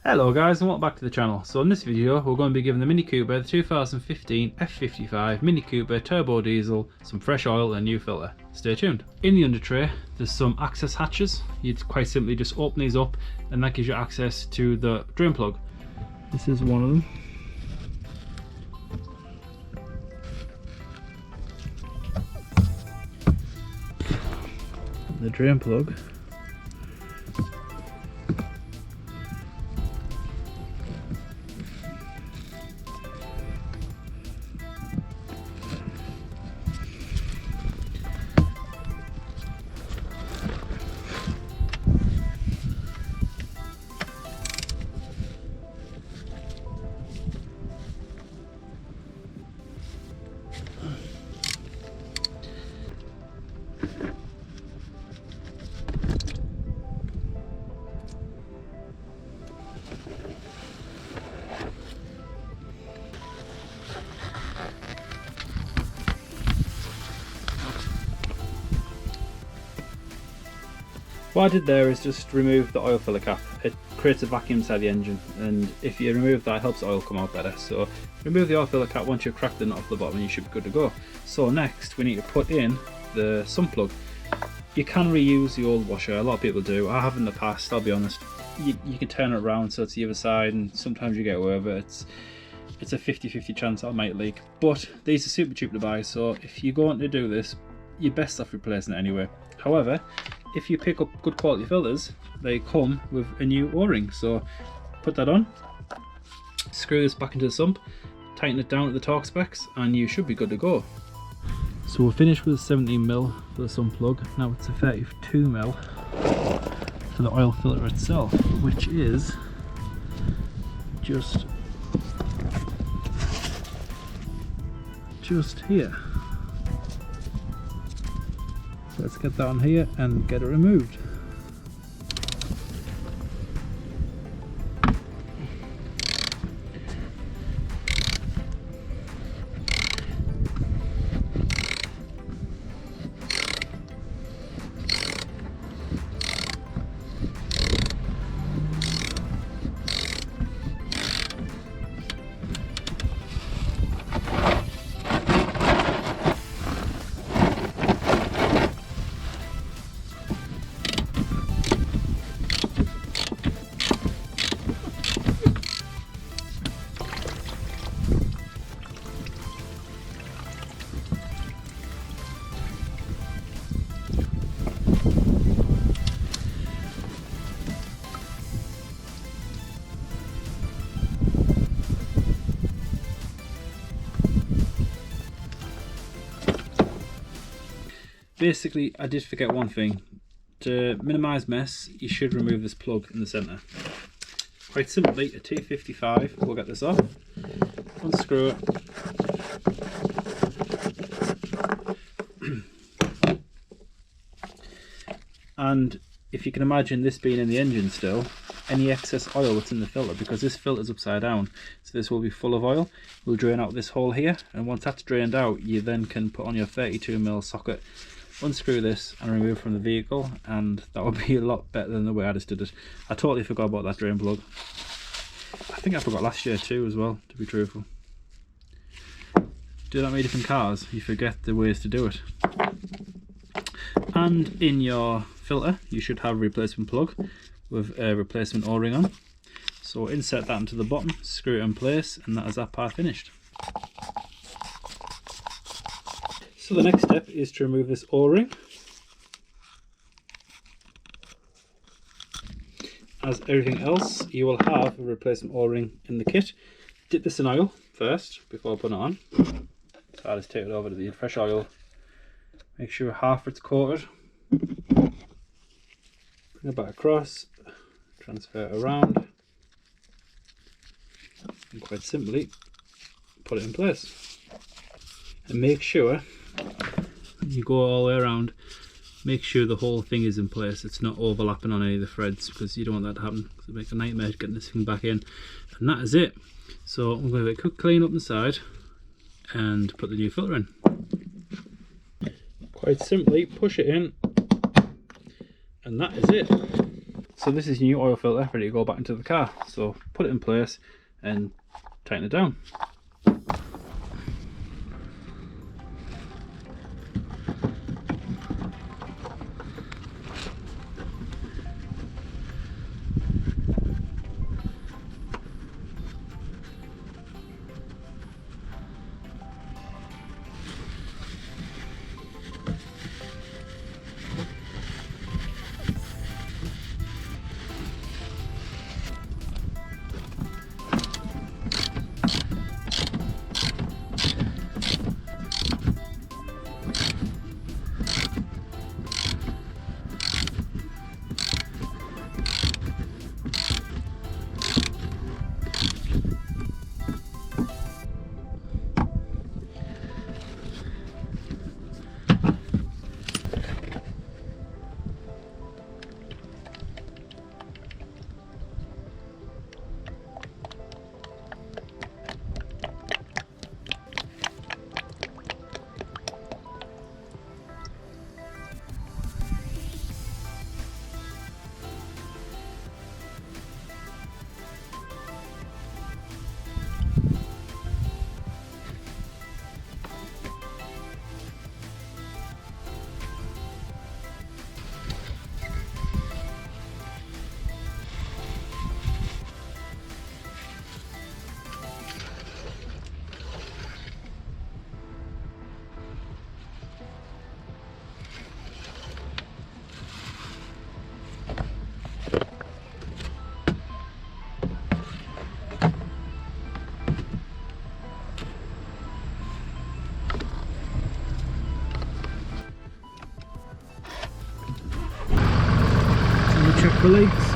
Hello guys and welcome back to the channel. So in this video we're going to be giving the Mini Cooper the 2015 F55 Mini Cooper Turbo Diesel some fresh oil and a new filter. Stay tuned. In the under tray there's some access hatches. You'd quite simply just open these up and that gives you access to the drain plug. This is one of them. The drain plug. What I did there is just remove the oil filler cap. It creates a vacuum inside the engine, and if you remove that it helps the oil come out better. So remove the oil filler cap once you've cracked the nut off the bottom and you should be good to go. So next we need to put in the sump plug. You can reuse the old washer, a lot of people do. I have in the past, I'll be honest. You can turn it around so it's the other side and sometimes you get away with it. It's a 50-50 chance that it might leak. But these are super cheap to buy, so if you're going to do this, you're best off replacing it anyway. However, if you pick up good quality filters, they come with a new O-ring. So put that on, screw this back into the sump, tighten it down to the torque specs, and you should be good to go. So we're finished with 17mm for the sump plug. Now it's a 32mm for the oil filter itself, which is just here. So let's get that on here and get it removed. Basically, I did forget one thing. To minimise mess, you should remove this plug in the centre. Quite simply, a T55, we'll get this off, unscrew it, and if you can imagine this being in the engine still, any excess oil that's in the filter, because this filter's upside down, so this will be full of oil, will drain out this hole here, and once that's drained out, you then can put on your 32mm socket, unscrew this and remove from the vehicle, and that would be a lot better than the way I just did it. I totally forgot about that drain plug. I think I forgot last year too as well, to be truthful. Do that many different cars, you forget the ways to do it. And in your filter you should have a replacement plug with a replacement O-ring on. So insert that into the bottom, screw it in place, and that is that part finished. So the next step is to remove this O-ring. As everything else, you will have a replacement O-ring in the kit. Dip this in oil first before putting it on. So I'll just take it over to the fresh oil. Make sure half it's coated. Bring it back across, transfer it around, and quite simply put it in place. And make sure you go all the way around, make sure the whole thing is in place, it's not overlapping on any of the threads, because you don't want that to happen. It'll make a nightmare getting this thing back in. And that is it. So I'm going to give it a quick clean up the side and put the new filter in. Quite simply push it in, and that is it. So this is new oil filter ready to go back into the car. So put it in place and tighten it down. Check for leaks.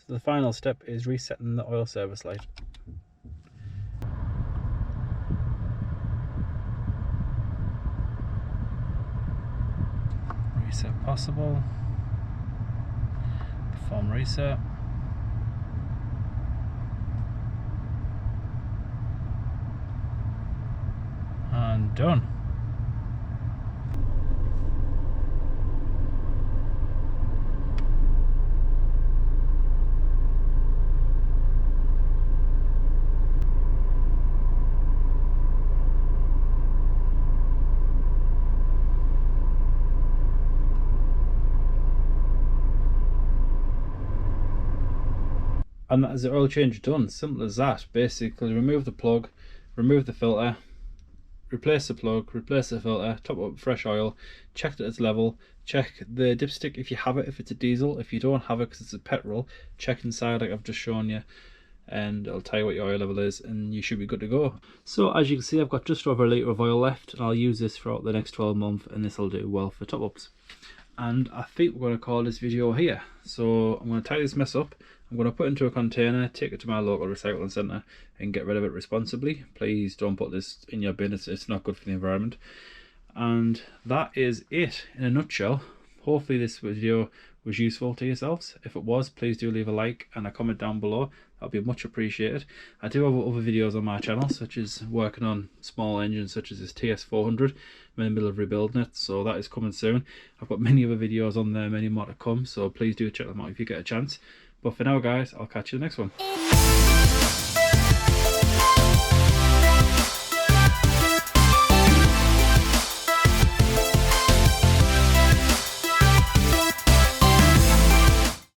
So the final step is resetting the oil service light. Reset possible. Perform reset. And done. And that is the oil change done. Simple as that. Basically remove the plug, remove the filter, replace the plug, replace the filter, top up fresh oil, check that it's level, check the dipstick if you have it, if it's a diesel. If you don't have it because it's a petrol, check inside like I've just shown you, and it'll tell you what your oil level is, and you should be good to go. So as you can see, I've got just over a litre of oil left, and I'll use this throughout the next 12 months, and this will do well for top ups. And I think we're going to call this video here. So I'm going to tie this mess up, I'm going to put it into a container, take it to my local recycling centre and get rid of it responsibly. Please don't put this in your bin, it's not good for the environment. And that is it in a nutshell. Hopefully this video was useful to yourselves. If it was, please do leave a like and a comment down below. That'll be much appreciated. I do have other videos on my channel, such as working on small engines such as this TS400. I'm in the middle of rebuilding it, so that is coming soon. I've got many other videos on there, many more to come, so please do check them out if you get a chance. But for now guys, I'll catch you in the next one.